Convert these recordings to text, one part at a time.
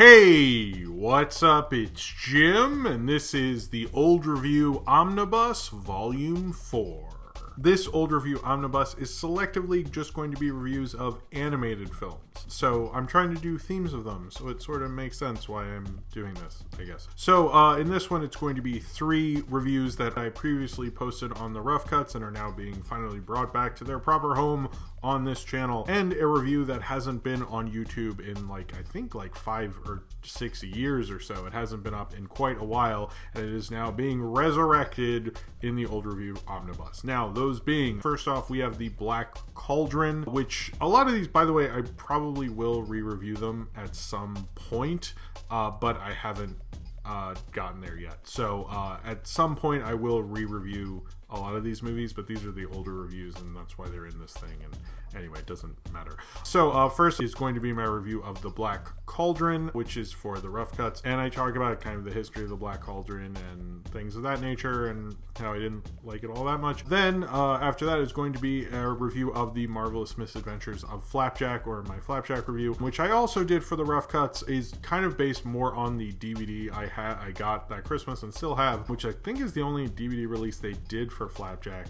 Hey, what's up? It's Jim, and this is the Old Review Omnibus Volume 4. This Old Review Omnibus is selectively just going to be reviews of animated films. So I'm trying to do themes of them, so it sort of makes sense why I'm doing this, I guess. So in this one, it's going to be 3 reviews that I previously posted on the Rough Cuts and are now being finally brought back to their proper home on this channel, and a review that hasn't been on YouTube in I think 5 or 6 years or so. It hasn't been up in quite a while, and it is now being resurrected in the Old Review Omnibus. Now, those being, first off, we have the Black Caldron, which a lot of these, by the way, I probably will re-review them at some point, but I haven't gotten there yet. So at some point I will re-review a lot of these movies, but these are the older reviews and that's why they're in this thing, and anyway, it doesn't matter. So first is going to be my review of the Black Caldron, which is for the Rough Cuts, and I talk about kind of the history of the Black Caldron and things of that nature and how I didn't like it all that much. Then after that is going to be a review of the Marvelous Misadventures of Flapjack, or my Flapjack review, which I also did for the Rough Cuts. Is kind of based more on the DVD I got that Christmas and still have, which I think is the only DVD release they did for Flapjack,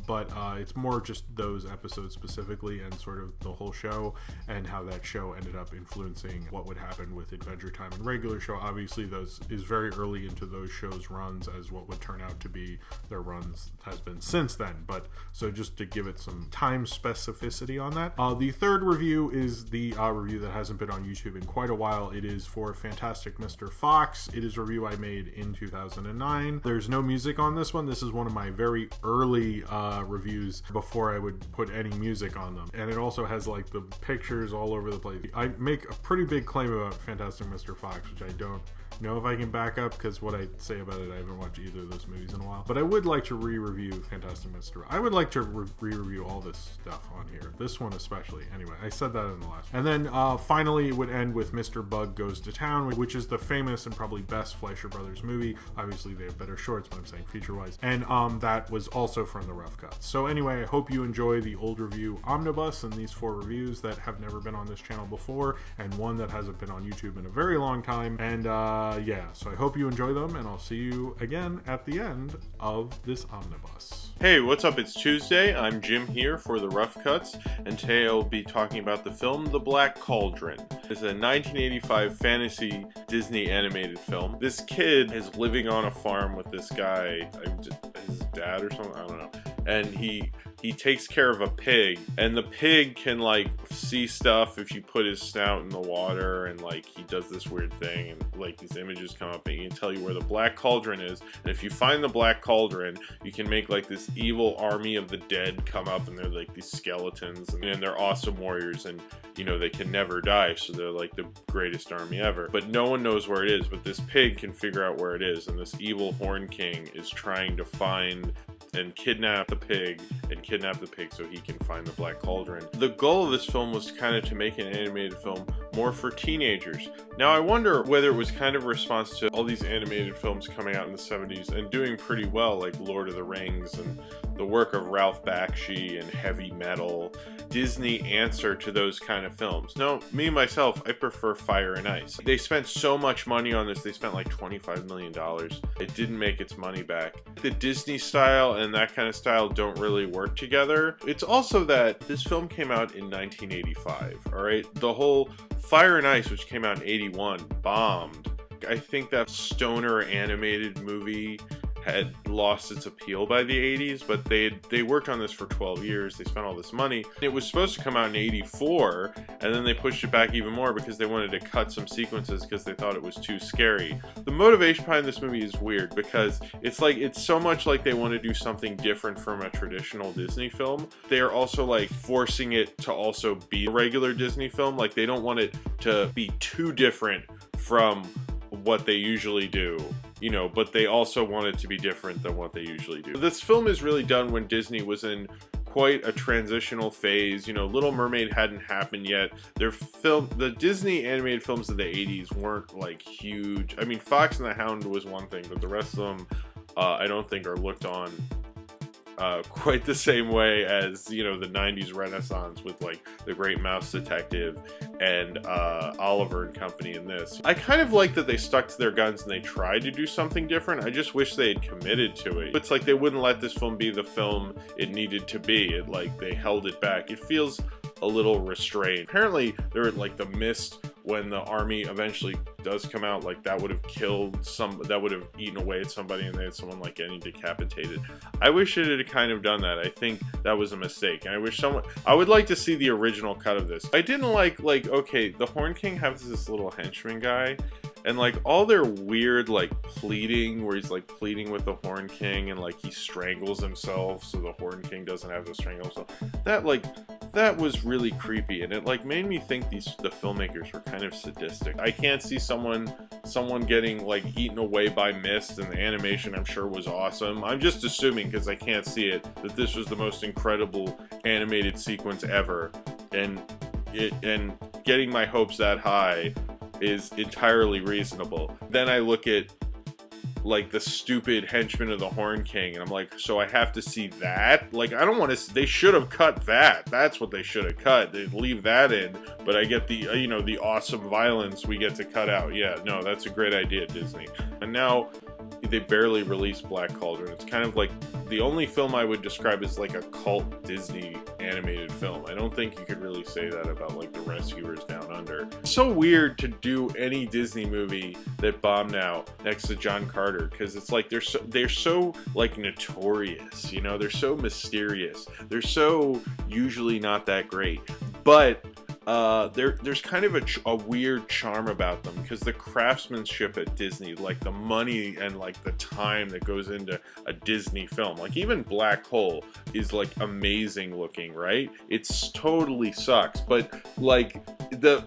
but it's more just those episodes specifically and sort of the whole show and how that show ended up influencing what would happen with Adventure Time and regular show. Obviously those is very early into those shows' runs as what would turn out to be their runs has been since then, but so just to give it some time specificity on that. The third review is the review that hasn't been on YouTube in quite a while. It is for Fantastic Mr. Fox. It is a review I made in 2009. There's no music on this one. This is one of my very early reviews before I would put any music on them, and it also has the pictures all over the place. I make a pretty big claim about Fantastic Mr. Fox, which I don't know if I can back up, because what I say about it, I haven't watched either of those movies in a while. But I would like to re-review Fantastic Mr. I would like to re-review all this stuff on here, this one especially. Anyway, I said that in the last one. And then finally it would end with Mr. Bug Goes to Town, which is the famous and probably best Fleischer Brothers movie. Obviously they have better shorts, but I'm saying feature-wise. And that was also from the Rough Cuts. So anyway, I hope you enjoy the Old Review Omnibus and these 4 reviews that have never been on this channel before, and one that hasn't been on YouTube in a very long time. And yeah, so I hope you enjoy them, and I'll see you again at the end of this omnibus. Hey, what's up? It's Tuesday. I'm Jim here for the Rough Cuts, and today I'll be talking about the film The Black Cauldron. It's a 1985 fantasy Disney animated film. This kid is living on a farm with this guy, his dad or something, I don't know, and he takes care of a pig, and the pig can see stuff if you put his snout in the water, and he does this weird thing, and these images come up and he can tell you where the Black Cauldron is, and if you find the Black Cauldron, you can make this evil army of the dead come up, and they're these skeletons, and they're awesome warriors, and they can never die, so they're the greatest army ever. But no one knows where it is, but this pig can figure out where it is, and this evil Horn King is trying to find and kidnap the pig so he can find the Black Cauldron. The goal of this film was kind of to make an animated film more for teenagers. Now I wonder whether it was kind of a response to all these animated films coming out in the 70s and doing pretty well, like Lord of the Rings and the work of Ralph Bakshi and Heavy Metal. Disney answer to those kind of films. No, me myself, I prefer Fire and Ice. They spent so much money on this. They spent $25 million. It didn't make its money back. The Disney style and that kind of style don't really work together. It's also that this film came out in 1985, all right? The whole Fire and Ice, which came out in 81, bombed. I think that stoner animated movie had lost its appeal by the 80s, but they worked on this for 12 years. They spent all this money. It was supposed to come out in 84, and then they pushed it back even more because they wanted to cut some sequences because they thought it was too scary. The motivation behind this movie is weird because it's so much they want to do something different from a traditional Disney film. They are also forcing it to also be a regular Disney film. They don't want it to be too different from what they usually do, but they also want it to be different than what they usually do. This film is really done when Disney was in quite a transitional phase. Little Mermaid hadn't happened yet. The Disney animated films of the 80s weren't huge. I mean, Fox and the Hound was one thing, but the rest of them I don't think are looked on quite the same way as, you know, the 90s Renaissance with like The Great Mouse Detective and Oliver and Company in this. I kind of like that they stuck to their guns and they tried to do something different. I just wish they had committed to it. It's like they wouldn't let this film be the film it needed to be. It like they held it back. It feels a little restrained. Apparently they're like the mist when the army eventually does come out, like that would have killed that would have eaten away at somebody and they had someone like getting decapitated. I wish it had kind of done that. I think that was a mistake. And I would like to see the original cut of this. I didn't like, okay, the Horn King has this little henchman guy, and like all their weird like pleading where he's like pleading with the Horn King and like he strangles himself so the Horn King doesn't have to strangle himself. That was really creepy, and it like made me think the filmmakers were kind of sadistic. I can't see someone getting like eaten away by mist, and the animation I'm sure was awesome. I'm just assuming, because I can't see it, that this was the most incredible animated sequence ever, and getting my hopes that high is entirely reasonable. Then I look at like the stupid henchman of the Horn King, and I'm like, so I have to see that? Like, I don't want to. They should have cut that. That's what they should have cut. They'd leave that in, but I get the you know, the awesome violence we get to cut out. Yeah, no, that's a great idea, Disney. And now they barely released Black Cauldron. It's kind of like the only film I would describe as like a cult Disney animated film. I don't think you could really say that about like The Rescuers Down Under. It's so weird to do any Disney movie that bombed out next to John Carter, because it's like they're so like notorious, you know, they're so mysterious, they're so usually not that great, but there's kind of a weird charm about them, because the craftsmanship at Disney, like the money and like the time that goes into a Disney film, like even Black Hole is like amazing looking, right? It's totally sucks, but like the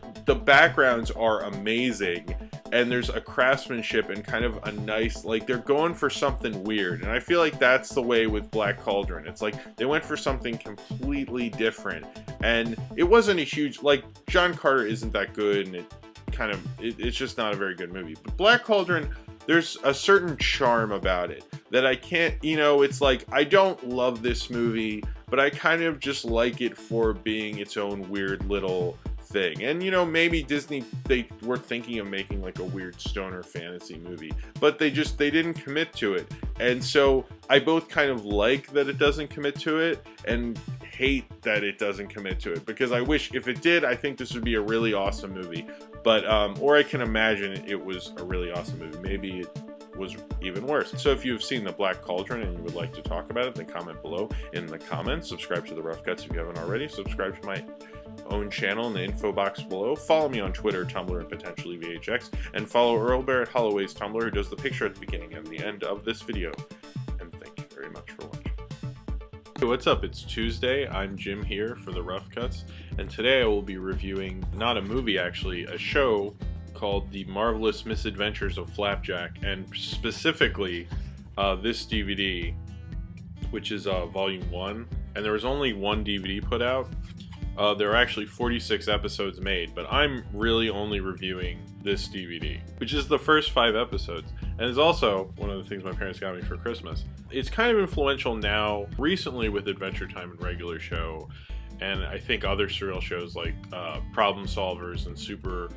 backgrounds are amazing, and there's a craftsmanship and kind of a nice, like they're going for something weird, and I feel like that's the way with Black Cauldron. It's like they went for something completely different, and it wasn't a huge, like John Carter isn't that good, and it's just not a very good movie. But Black Cauldron, there's a certain charm about it that I can't, you know, it's like I don't love this movie, but I kind of just like it for being its own weird little thing. And you know, maybe Disney, they were thinking of making like a weird stoner fantasy movie, but they didn't commit to it. And so I both kind of like that it doesn't commit to it and hate that it doesn't commit to it, because I wish if it did, I think this would be a really awesome movie. But or I can imagine it was a really awesome movie. Maybe it was even worse. So if you've seen the Black Cauldron and you would like to talk about it, then comment below in the comments. Subscribe to the Rough Cuts if you haven't already. Subscribe to my own channel in the info box below. Follow me on Twitter, Tumblr, and potentially VHX, and follow Earl Barrett Holloway's Tumblr, who does the picture at the beginning and the end of this video. And thank you very much for watching. Hey, what's up? It's Tuesday. I'm Jim here for the Rough Cuts, and today I will be reviewing not a movie, actually, a show called The Marvelous Misadventures of Flapjack, and specifically this DVD, which is volume 1, and there was only one DVD put out. There are actually 46 episodes made, but I'm really only reviewing this DVD, which is the first 5 episodes, and it's also one of the things my parents got me for Christmas. It's kind of influential now, recently with Adventure Time and Regular Show, and I think other surreal shows like Problem Solvers and Super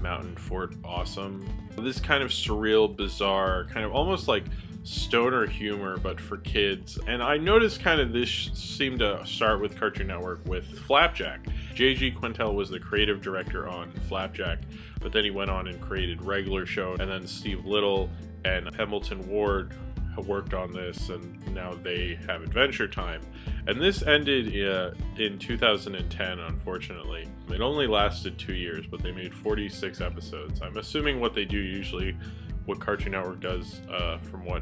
Mountain Fort Awesome. This kind of surreal, bizarre, kind of almost like stoner humor, but for kids. And I noticed kind of this seemed to start with Cartoon Network with Flapjack. J.G. Quintel was the creative director on Flapjack, but then he went on and created Regular Show, and then Steve Little and Pemberton Ward worked on this, and now they have Adventure Time. And this ended in 2010, unfortunately. It only lasted 2 years, but they made 46 episodes. I'm assuming what they do usually, what Cartoon Network does, from what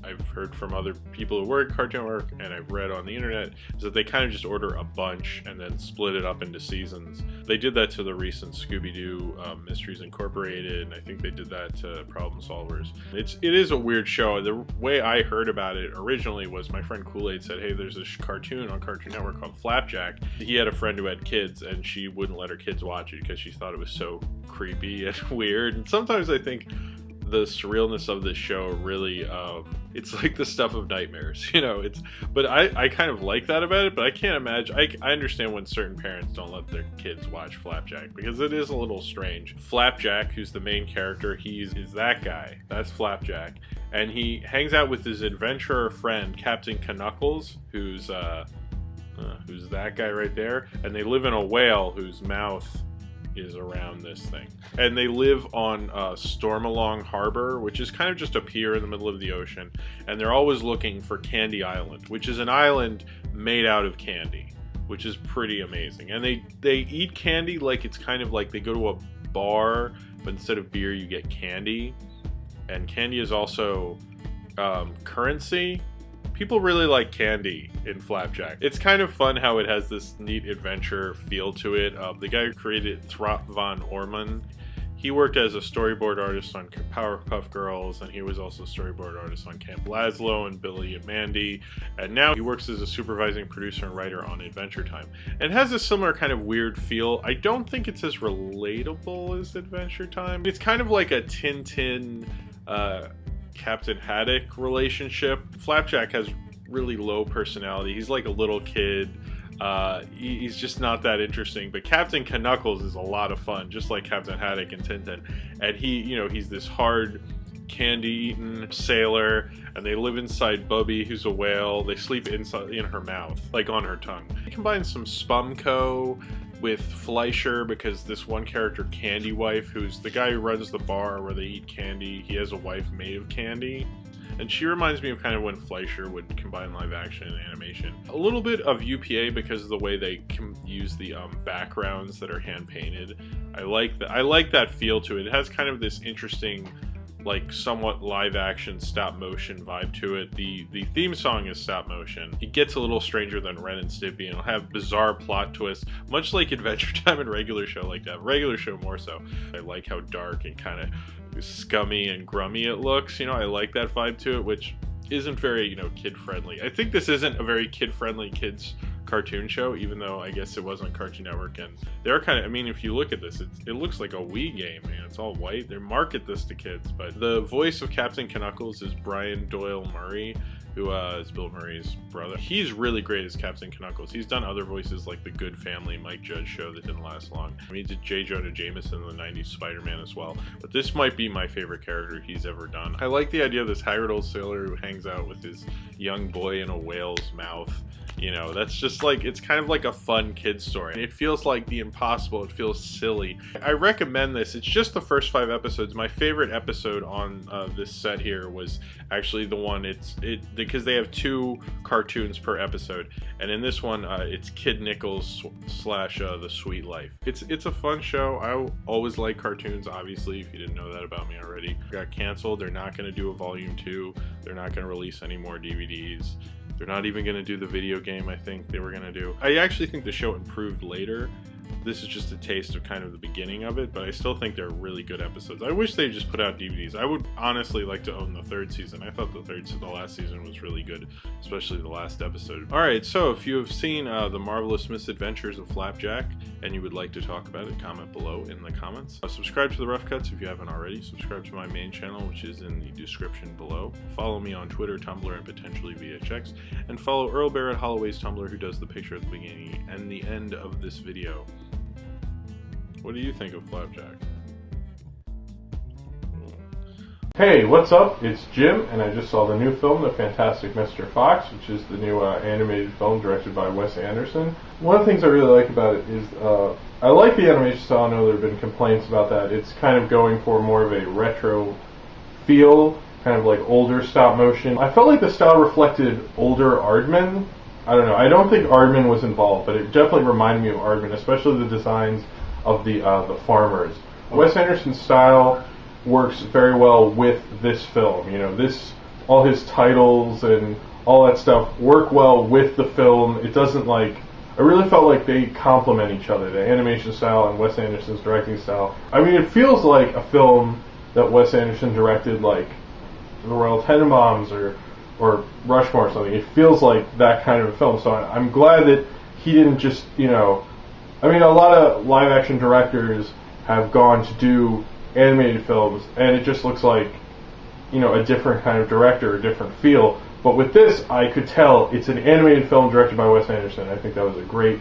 I've heard from other people who work at Cartoon Network and I've read on the internet, is that they kind of just order a bunch and then split it up into seasons. They did that to the recent Scooby-Doo Mysteries Incorporated, and I think they did that to Problem Solvers. It is a weird show. The way I heard about it originally was my friend Kool-Aid said, hey, there's this cartoon on Cartoon Network called Flapjack. He had a friend who had kids, and she wouldn't let her kids watch it because she thought it was so creepy and weird. And sometimes I think the surrealness of this show really, it's like the stuff of nightmares, you know. But I kind of like that about it, but I can't imagine, I understand when certain parents don't let their kids watch Flapjack, because it is a little strange. Flapjack, who's the main character, is that guy. That's Flapjack. And he hangs out with his adventurer friend, Captain Knuckles, who's that guy right there. And they live in a whale whose mouth is around this thing. And they live on Stormalong Harbor, which is kind of just a pier in the middle of the ocean. And they're always looking for Candy Island, which is an island made out of candy, which is pretty amazing. And they eat candy like it's kind of like they go to a bar, but instead of beer, you get candy. And candy is also currency. People really like candy in Flapjack. It's kind of fun how it has this neat adventure feel to it. The guy who created Throp Von Orman, he worked as a storyboard artist on Powerpuff Girls, and he was also a storyboard artist on Camp Lazlo and Billy and Mandy. And now he works as a supervising producer and writer on Adventure Time. And it has a similar kind of weird feel. I don't think it's as relatable as Adventure Time. It's kind of like a Tintin Captain Haddock relationship. Flapjack has really low personality. He's like a little kid. He's just not that interesting. But Captain Knuckles is a lot of fun, just like Captain Haddock and Tintin. And he's this hard candy-eating sailor, and they live inside Bubby, who's a whale. They sleep in her mouth, like on her tongue. He combines some Spumco with Fleischer, because this one character, Candy Wife, who's the guy who runs the bar where they eat candy, he has a wife made of candy. And she reminds me of kind of when Fleischer would combine live action and animation. A little bit of UPA because of the way they can use the backgrounds that are hand painted. I like that feel to it. It has kind of this interesting, like, somewhat live action stop motion vibe to it. The theme song is stop motion. It gets a little stranger than Ren and Stimpy, and it'll have bizarre plot twists, much like Adventure Time and Regular Show like that. Regular Show more so. I like how dark and kind of scummy and grummy it looks. You know, I like that vibe to it, which isn't very, you know, kid friendly. I think this isn't a very kid friendly kids cartoon show, even though I guess it was on Cartoon Network, and they're kind of, I mean, if you look at this, it looks like a Wii game, man. It's all white. They market this to kids, but the voice of Captain Knuckles is Brian Doyle Murray, who is Bill Murray's brother. He's really great as Captain Knuckles. He's done other voices like the Good Family Mike Judge show that didn't last long. I mean, he did J. Jonah Jameson in the 90s Spider-Man as well, but this might be my favorite character he's ever done. I like the idea of this haggard old sailor who hangs out with his young boy in a whale's mouth. You know, that's just like, it's kind of like a fun kid's story. It feels like the impossible. It feels silly. I recommend this. It's just the first 5 episodes. My favorite episode on this set here was actually the one, because they have 2 cartoons per episode. And in this one, it's Kid Nichols / The Sweet Life. It's a fun show. I always like cartoons, obviously, if you didn't know that about me already. Got canceled. They're not going to do a volume 2. They're not going to release any more DVDs. They're not even going to do the video game I think they were going to do. I actually think the show improved later. This is just a taste of kind of the beginning of it, but I still think they're really good episodes. I wish they just put out DVDs. I would honestly like to own the 3rd season. I thought the last season was really good, especially the last episode. Alright, so if you have seen The Marvelous Misadventures of Flapjack and you would like to talk about it, comment below in the comments. Subscribe to The Rough Cuts if you haven't already. Subscribe to my main channel, which is in the description below. Follow me on Twitter, Tumblr, and potentially VHX. And follow Earl Barrett Holloway's Tumblr, who does the picture at the beginning and the end of this video. What do you think of Flapjack? Hey, what's up? It's Jim, and I just saw the new film, The Fantastic Mr. Fox, which is the new animated film directed by Wes Anderson. One of the things I really like about it is, I like the animation style. I know there have been complaints about that. It's kind of going for more of a retro feel, kind of like older stop motion. I felt like the style reflected older Aardman. I don't know, I don't think Aardman was involved, but it definitely reminded me of Aardman, especially the designs of the farmers. Wes Anderson's style works very well with this film. You know, all his titles and all that stuff work well with the film. It doesn't I really felt like they complement each other, the animation style and Wes Anderson's directing style. I mean, it feels like a film that Wes Anderson directed, like The Royal Tenenbaums or Rushmore or something. It feels like that kind of a film. So I'm glad that he didn't just, you know, I mean, a lot of live-action directors have gone to do animated films, and it just looks like, you know, a different kind of director, a different feel. But with this, I could tell it's an animated film directed by Wes Anderson. I think that was a great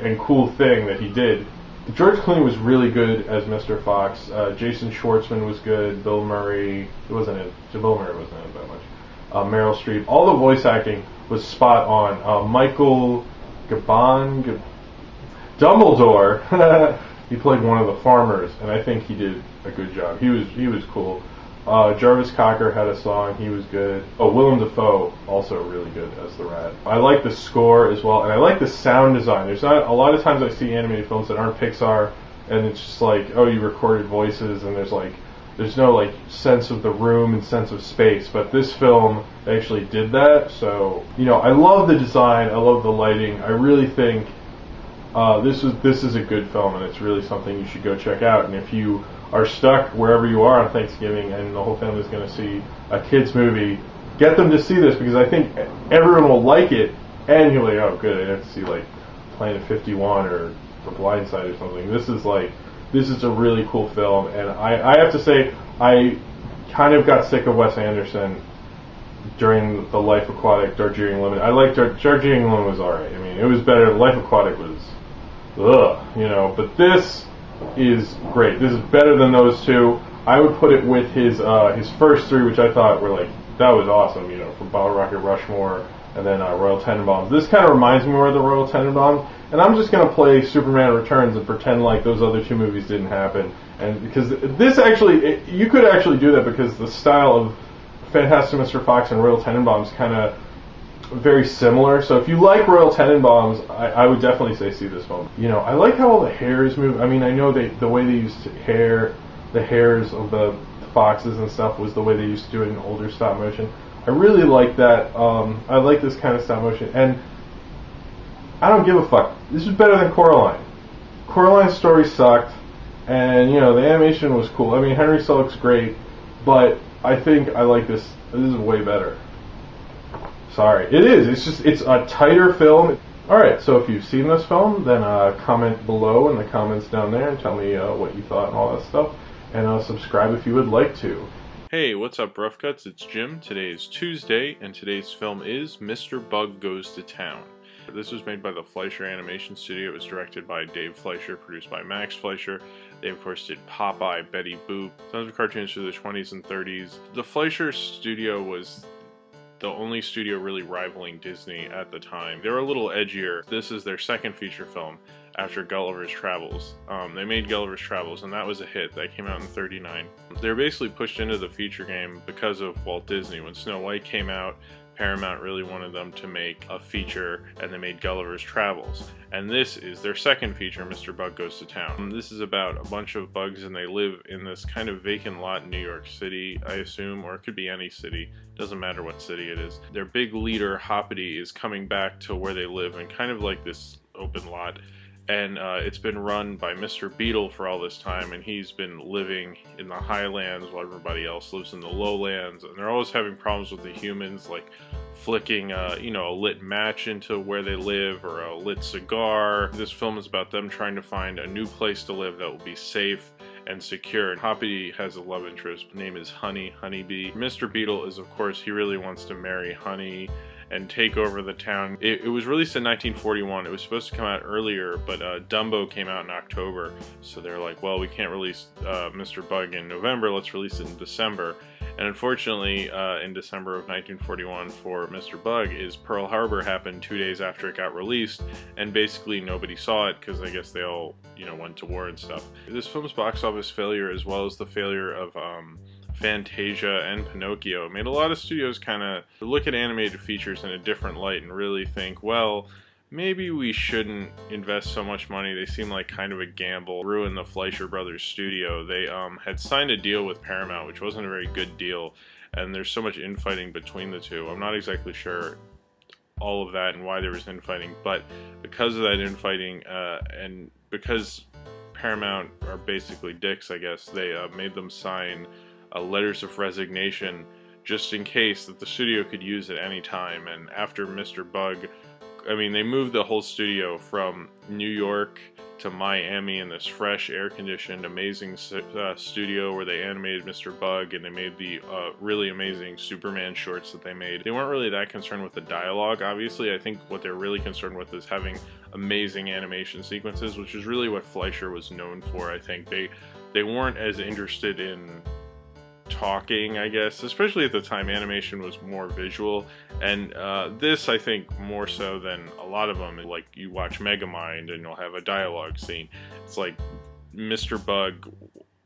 and cool thing that he did. George Clooney was really good as Mr. Fox. Jason Schwartzman was good. Bill Murray, Bill Murray wasn't in it that much. Meryl Streep. All the voice acting was spot on. Michael Gabon, Dumbledore, he played one of the farmers, and I think he did a good job. He was cool. Jarvis Cocker had a song, he was good. Oh, Willem Dafoe, also really good as the rat. I like the score as well, and I like the sound design. There's not a lot of times I see animated films that aren't Pixar, and it's just like, oh, you recorded voices, and there's no like sense of the room and sense of space. But this film actually did that. So, you know, I love the design, I love the lighting. I really think this is a good film, and it's really something you should go check out. And if you are stuck wherever you are on Thanksgiving and the whole family is going to see a kids movie, get them to see this, because I think everyone will like it, and you're like, oh good, I have to see like Planet 51 or The Blind Side or something. This is a really cool film, and I have to say, I kind of got sick of Wes Anderson during the Life Aquatic, Darjeeling Limited. I liked Darjeeling Limited was alright. I mean, it was better. Life Aquatic was you know, but this is great. This is better than those two. I would put it with his first three, which I thought were like, that was awesome, you know, from Bottle Rocket Rushmore and then Royal Tenenbaums. This kind of reminds me more of the Royal Tenenbaums, and I'm just going to play Superman Returns and pretend like those other two movies didn't happen. And because this actually, you could actually do that, because the style of Fantastic Mr. Fox and Royal Tenenbaums kind of very similar. So if you like Royal Tenenbaums, I would definitely say see this film. You know, I like how all the hairs move. I mean, I know the way they used the hairs of the foxes and stuff was the way they used to do it in older stop motion. I really like that. I like this kind of stop motion, and I don't give a fuck. This is better than Coraline. Coraline's story sucked, and you know, the animation was cool. I mean, Henry Selick's great, but I think I like this. This is way better. Sorry, it is. It's a tighter film. Alright, so if you've seen this film, then comment below in the comments down there and tell me what you thought and all that stuff. And subscribe if you would like to. Hey, what's up, Rough Cuts? It's Jim. Today is Tuesday, and today's film is Mr. Bug Goes to Town. This was made by the Fleischer Animation Studio. It was directed by Dave Fleischer, produced by Max Fleischer. They, of course, did Popeye, Betty Boop, tons of cartoons through the 20s and 30s. The Fleischer Studio was the only studio really rivaling Disney at the time. They were a little edgier. This is their second feature film after Gulliver's Travels. They made Gulliver's Travels, and that was a hit. That came out in '39. They were basically pushed into the feature game because of Walt Disney. When Snow White came out, Paramount really wanted them to make a feature, and they made Gulliver's Travels. And this is their second feature, Mr. Bug Goes to Town. This is about a bunch of bugs, and they live in this kind of vacant lot in New York City, I assume, or it could be any city. Doesn't matter what city it is. Their big leader, Hoppity, is coming back to where they live in kind of like this open lot. And it's been run by Mr. Beetle for all this time, and he's been living in the highlands while everybody else lives in the lowlands. And they're always having problems with the humans, like flicking a lit match into where they live, or a lit cigar. This film is about them trying to find a new place to live that will be safe and secure. Hoppity has a love interest. Her name is Honeybee. Mr. Beetle is, of course, he really wants to marry Honey and take over the town. It was released in 1941. It was supposed to come out earlier, but Dumbo came out in October. So they're like, well, we can't release Mr. Bug in November, let's release it in December. And unfortunately, in December of 1941 for Mr. Bug, Pearl Harbor happened 2 days after it got released, and basically nobody saw it because I guess they all, went to war and stuff. This film's box office failure, as well as the failure of Fantasia and Pinocchio, made a lot of studios kind of look at animated features in a different light and really think, well, maybe we shouldn't invest so much money. They seem like kind of a gamble. Ruin the Fleischer Brothers studio. They had signed a deal with Paramount, which wasn't a very good deal, and there's so much infighting between the two. I'm not exactly sure all of that and why there was infighting, but because of that infighting and because Paramount are basically dicks, I guess, they made them sign letters of resignation just in case that the studio could use at any time. And after Mr. Bug I mean, they moved the whole studio from New York to Miami in this fresh, air-conditioned, amazing studio where they animated Mr. Bug, and they made the really amazing Superman shorts that they made. They weren't really that concerned with the dialogue, obviously. I think what they're really concerned with is having amazing animation sequences, which is really what Fleischer was known for. I think they weren't as interested in talking, I guess, especially at the time. Animation was more visual, and this, I think, more so than a lot of them. Like, you watch Megamind and you'll have a dialogue scene. It's like Mr. Bug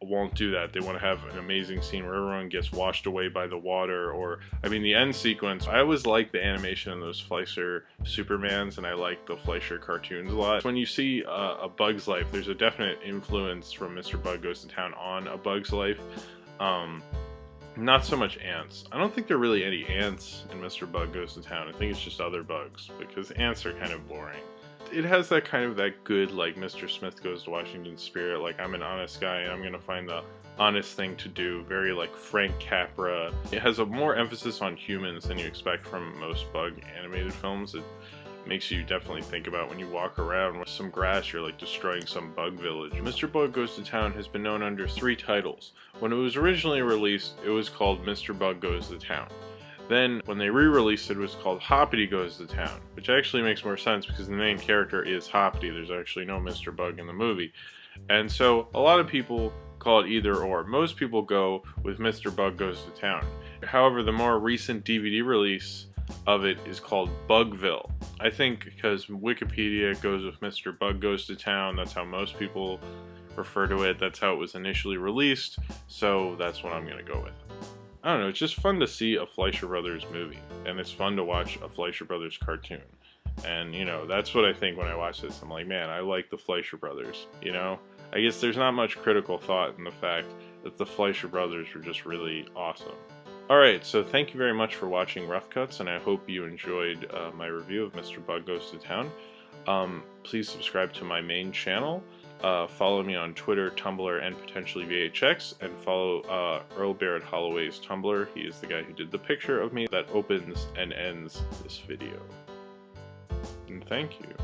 won't do that. They want to have an amazing scene where everyone gets washed away by the water, or, I mean, the end sequence. I always like the animation in those Fleischer Supermans, and I like the Fleischer cartoons a lot. When you see A Bug's Life, there's a definite influence from Mr. Bug Goes to Town on A Bug's Life. Not so much ants. I don't think there are really any ants in Mr. Bug Goes to Town. I think it's just other bugs, because ants are kind of boring. It has that kind of that good, like, Mr. Smith Goes to Washington spirit, like, I'm an honest guy and I'm gonna find the honest thing to do, very like Frank Capra. It has a more emphasis on humans than you expect from most bug animated films. It makes you definitely think about when you walk around with some grass, you're like destroying some bug village. Mr. Bug Goes to Town has been known under 3 titles. When it was originally released, it was called Mr. Bug Goes to Town. Then, when they re-released it, it was called Hoppity Goes to Town, which actually makes more sense because the main character is Hoppity. There's actually no Mr. Bug in the movie. And so, a lot of people call it either or. Most people go with Mr. Bug Goes to Town. However, the more recent DVD release of it is called Bugville. I think because Wikipedia goes with Mr. Bug Goes to Town, that's how most people refer to it, that's how it was initially released, so that's what I'm going to go with. I don't know, it's just fun to see a Fleischer Brothers movie, and it's fun to watch a Fleischer Brothers cartoon. And, you know, that's what I think when I watch this. I'm like, man, I like the Fleischer Brothers, you know? I guess there's not much critical thought in the fact that the Fleischer Brothers were just really awesome. Alright, so thank you very much for watching Rough Cuts, and I hope you enjoyed my review of Mr. Bug Goes to Town. Please subscribe to my main channel. Follow me on Twitter, Tumblr, and potentially VHX, and follow Earl Barrett Holloway's Tumblr. He is the guy who did the picture of me that opens and ends this video. And thank you.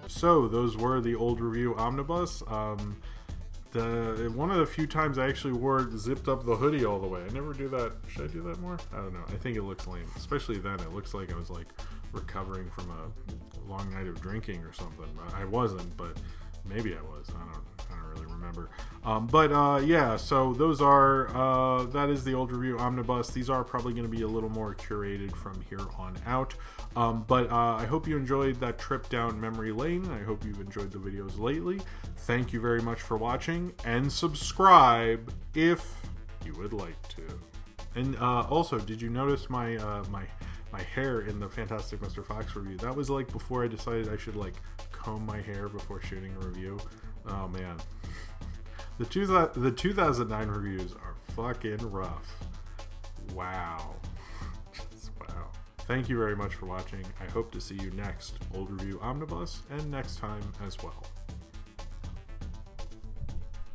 So, those were the old review omnibus. One of the few times I actually zipped up the hoodie all the way. I never do that. Should I do that more? I don't know. I think it looks lame. Especially then, it looks like I was like recovering from a long night of drinking or something. I wasn't, but maybe I was. I don't really remember. Yeah, so those are, that is the old review omnibus. These are probably going to be a little more curated from here on out. I hope you enjoyed that trip down memory lane. I hope you've enjoyed the videos lately. Thank you very much for watching, and subscribe if you would like to. And also, did you notice my hair in the Fantastic Mr. Fox review? That was like before I decided I should like comb my hair before shooting a review. Oh man. The 2009 reviews are fucking rough. Wow. Just wow. Thank you very much for watching. I hope to see you next Old Review Omnibus, and next time as well.